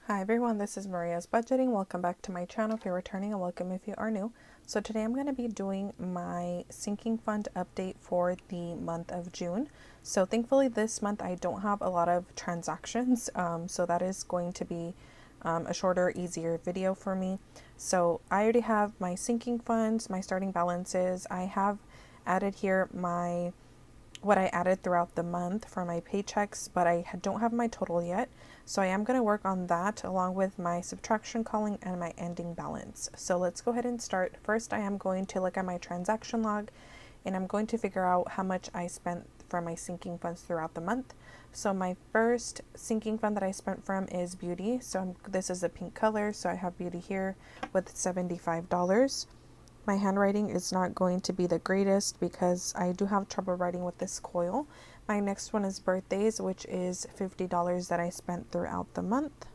Hi everyone, this is Maria's Budgeting. Welcome back to my channel if you're returning, and welcome if you are new. So today I'm going to be doing my sinking fund update for the month of June. So thankfully this month I don't have a lot of transactions, so that is going to be a shorter, easier video for me. So I already have my sinking funds, my starting balances. I have added here what I added throughout the month for my paychecks, but I don't have my total yet. So I am going to work on that along with my subtraction column and my ending balance. So let's go ahead and start. First, I am going to look at my transaction log and I'm going to figure out how much I spent from my sinking funds throughout the month. So my first sinking fund that I spent from is beauty. So this is a pink color. So I have beauty here with $75. My handwriting is not going to be the greatest because I do have trouble writing with this coil. My next one is birthdays, which is $50 that I spent throughout the month.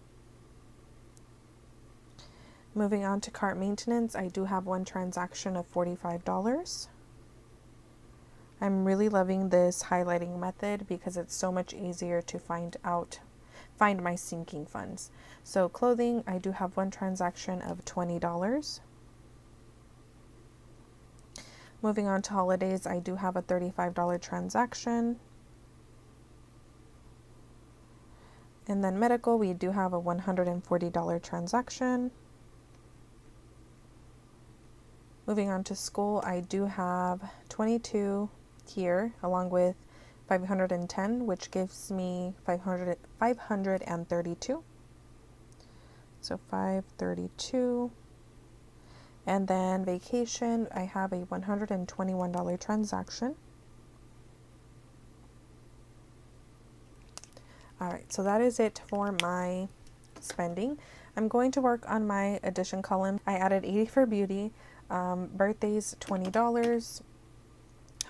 Moving on to cart maintenance, I do have one transaction of $45. I'm really loving this highlighting method because it's so much easier to find my sinking funds. So clothing, I do have one transaction of $20. Moving on to holidays, I do have a $35 transaction. And then medical, we do have a $140 transaction. Moving on to school, I do have 22 here along with 510, which gives me 532. So 532. And then vacation, I have a $121 transaction. All right, so that is it for my spending. I'm going to work on my addition column. I added 80 for beauty, birthdays $20,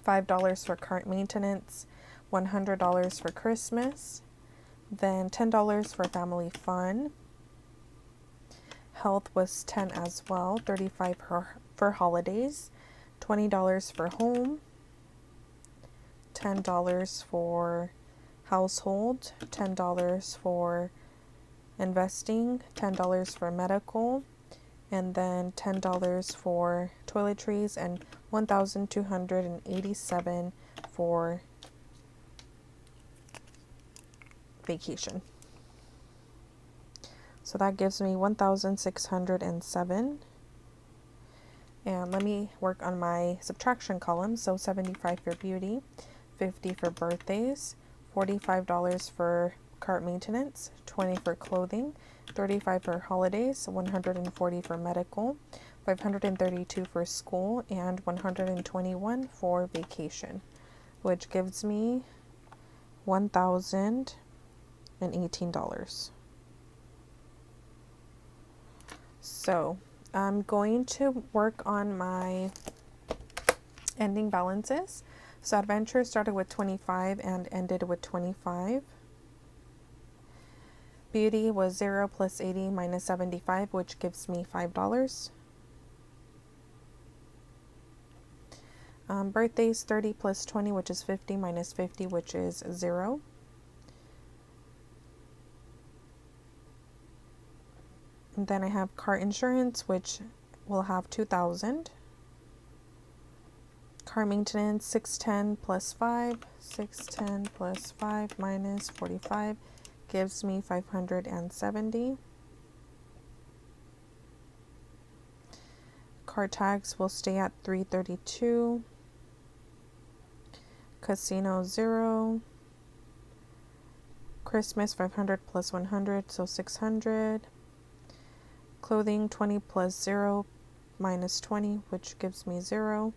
$5 for cart maintenance, $100 for Christmas, then $10 for family fun. Health was 10 as well, $35 for holidays, $20 for home, $10 for household, $10 for investing, $10 for medical, and then $10 for toiletries, and $1,287 for vacation. So that gives me 1,607. And let me work on my subtraction column. So 75 for beauty, 50 for birthdays, $45 for cart maintenance, 20 for clothing, 35 for holidays, 140 for medical, 532 for school, and 121 for vacation, which gives me $1,018. So I'm going to work on my ending balances. So adventure started with 25 and ended with 25. Beauty was 0 plus 80 minus 75, which gives me $5. Birthdays 30 plus 20, which is 50, minus 50, which is 0. And then I have car insurance, which will have 2,000. Car maintenance 610 plus 5, 610 plus 5 minus 45 gives me 570. Car tax will stay at 332. Casino 0. Christmas 500 plus 100, so 600. Clothing 20 plus 0 minus 20, which gives me 0.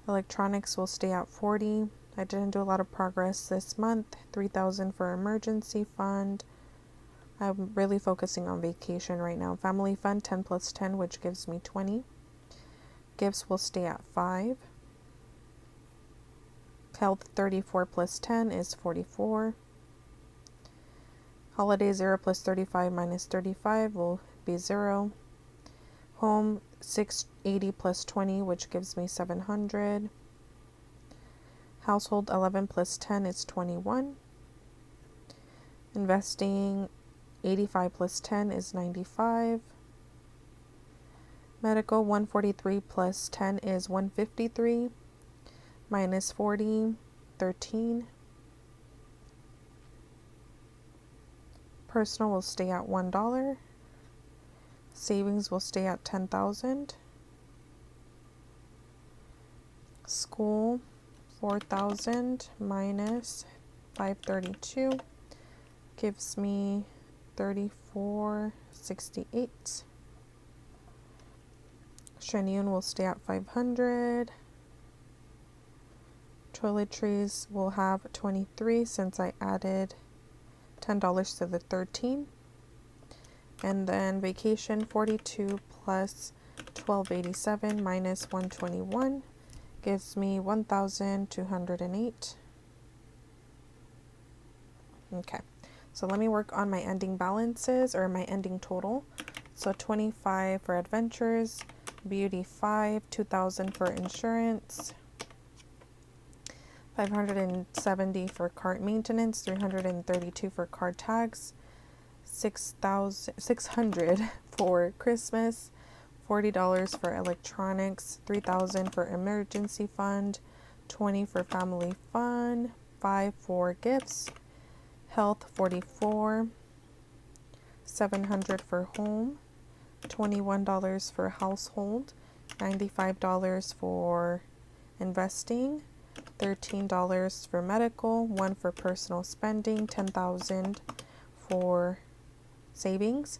Electronics will stay at 40. I didn't do a lot of progress this month. 3,000 for emergency fund. I'm really focusing on vacation right now. Family fund 10 plus 10, which gives me 20. Gifts will stay at 5. Health 34 plus 10 is 44. Holiday 0 plus 35 minus 35 will be 0. Home 680 plus 20, which gives me 700. Household 11 plus 10 is 21. Investing 85 plus 10 is 95. Medical, 143 plus 10 is 153. Minus 40, 13. Personal will stay at $1. Savings will stay at 10,000. School, 4,000 minus 532 gives me 3468. Shenyun will stay at 500. Toiletries will have 23 since I added $10 to the 13. And then vacation, 42 plus 1287 minus 121 gives me 1,208. Okay, so let me work on my ending balances, or my ending total. So 25 for adventures, beauty 5, 2,000 for insurance, 570 for cart maintenance, 332 for card tags, 600 for Christmas, $40 for electronics, 3,000 for emergency fund, 20 for family fun, 5 for gifts, health 44, 700 for home, $21 for household, $95 for investing, $13 for medical, 1 for personal spending, 10,000 for savings,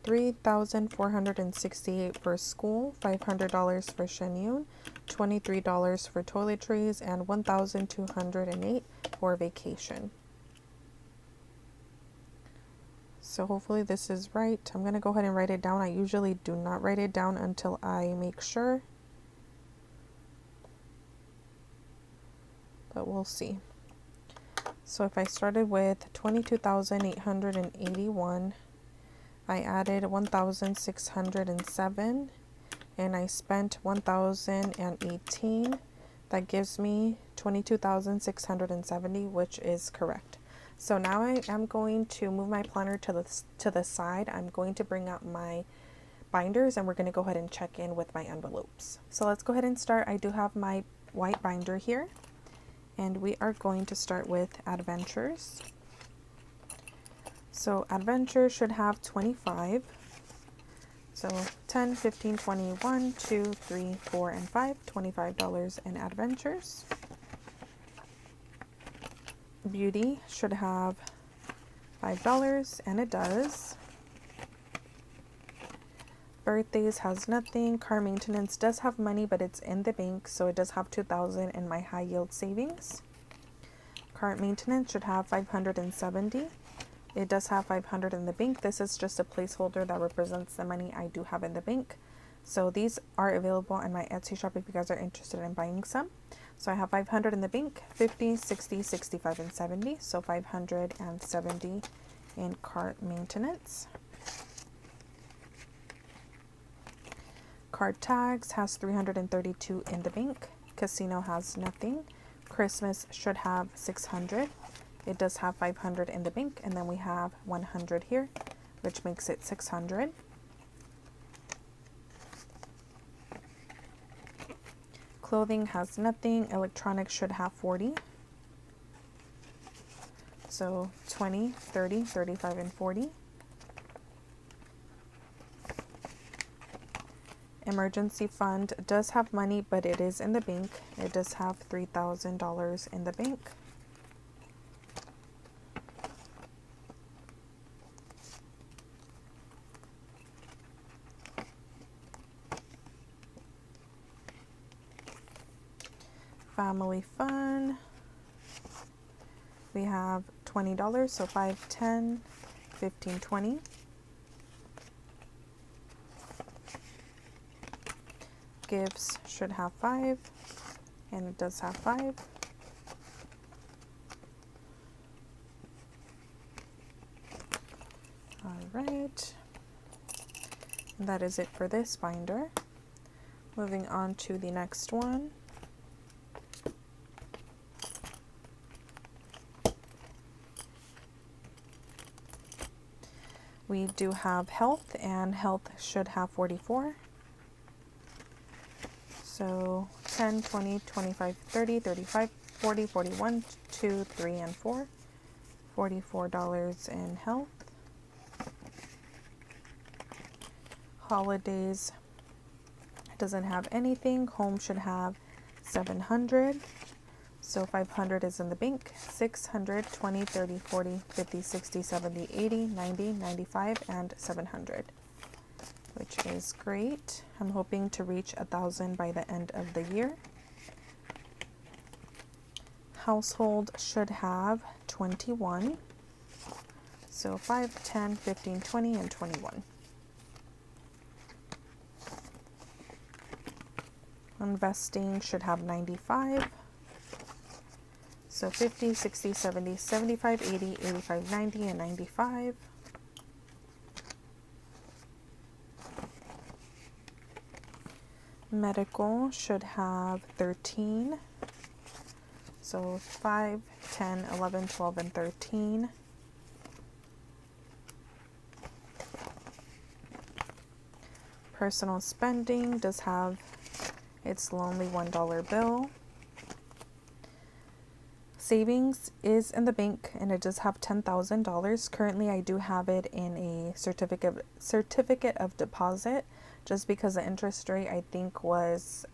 3,468 for school, $500 for Shenyun, $23 for toiletries, and 1,208 for vacation. So hopefully this is right. I'm going to go ahead and write it down. I usually do not write it down until I make sure, but we'll see. So if I started with 22,881, I added 1,607, and I spent 1,018. That gives me 22,670, which is correct. So now I am going to move my planner to the side. I'm going to bring out my binders, and we're going to go ahead and check in with my envelopes. So let's go ahead and start. I do have my white binder here, and we are going to start with adventures. So adventure should have 25. So 10, 15, 20, 1, 2, 3, 4, and 5, $25 in adventures. Beauty should have $5, and it does. Birthdays has nothing. Car maintenance does have money, but it's in the bank, so it does have 2,000 in my high yield savings. Car maintenance should have 570. It does have 500 in the bank. This is just a placeholder that represents the money I do have in the bank. So these are available in my Etsy shop if you guys are interested in buying some. So I have 500 in the bank, 50, 60, 65, and 70. So 570 in cart maintenance. Card tags has 332 in the bank. Casino has nothing. Christmas should have 600. It does have 500 in the bank, and then we have 100 here, which makes it 600. Clothing has nothing. Electronics should have 40. So 20, 30, 35, and 40. Emergency fund does have money, but it is in the bank. It does have $3,000 in the bank. Family fun, we have $20, so 5, 10, 15, 20. Gifts should have 5, and it does have 5. All right, and that is it for this binder. Moving on to the next one. We do have health, and health should have 44. So 10, 20, 25, 30, 35, 40, 41, 2, 3, and 4. $44 in health. Holidays doesn't have anything. Home should have 700. So 500 is in the bank. 600, 20, 30, 40, 50, 60, 70, 80, 90, 95, and 700, which is great. I'm hoping to reach 1,000 by the end of the year. Household should have 21. So 5, 10, 15, 20, and 21. Investing should have 95. So 50, 60, 70, 75, 80, 85, 90, and 95. Medical should have 13. So 5, 10, 11, 12, and 13. Personal spending does have its lonely $1 bill. Savings is in the bank, and it does have $10,000. Currently, I do have it in a certificate of deposit, just because the interest rate, I think, was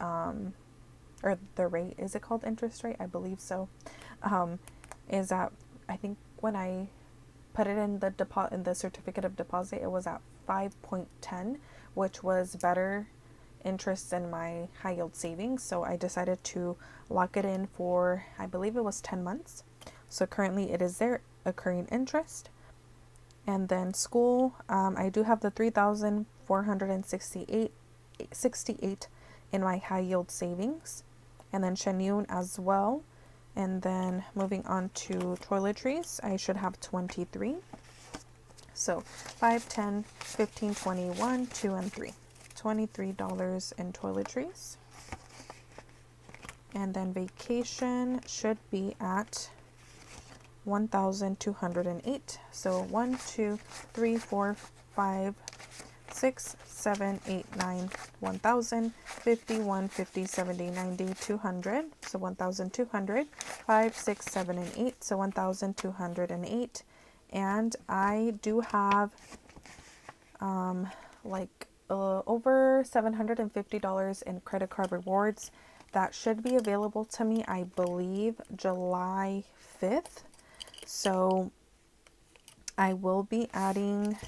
or the rate, is it called interest rate? I believe so. Is at, I think when I put it in the certificate of deposit, it was at 5.10, which was better interest in my high yield savings. So I decided to lock it in for, I believe it was 10 months. So currently it is there accruing interest. And then school, I do have the 3,468 in my high yield savings, and then Shenyun as well. And then moving on to toiletries, I should have 23. So 5, 10, 15, 21, 2, and 3. $23 in toiletries. And then vacation should be at 1,208. So 1, 2, 3, 4, 5, 6, 7, 8, 9, 1,000, 51, 50, 70, 90, 200. So 1,200. 5, 6, 7, and 8. So 1,208. And I do have over $750 in credit card rewards that should be available to me, I believe, July 5th. So I will be adding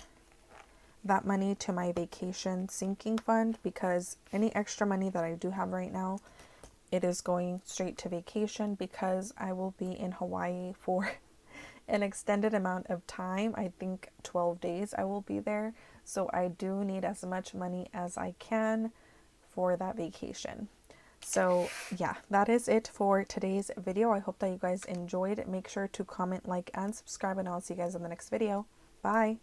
that money to my vacation sinking fund, because any extra money that I do have right now, it is going straight to vacation, because I will be in Hawaii for an extended amount of time. I think 12 days I will be there. So I do need as much money as I can for that vacation. So yeah, that is it for today's video. I hope that you guys enjoyed. Make sure to comment, like, and subscribe, and I'll see you guys in the next video. Bye.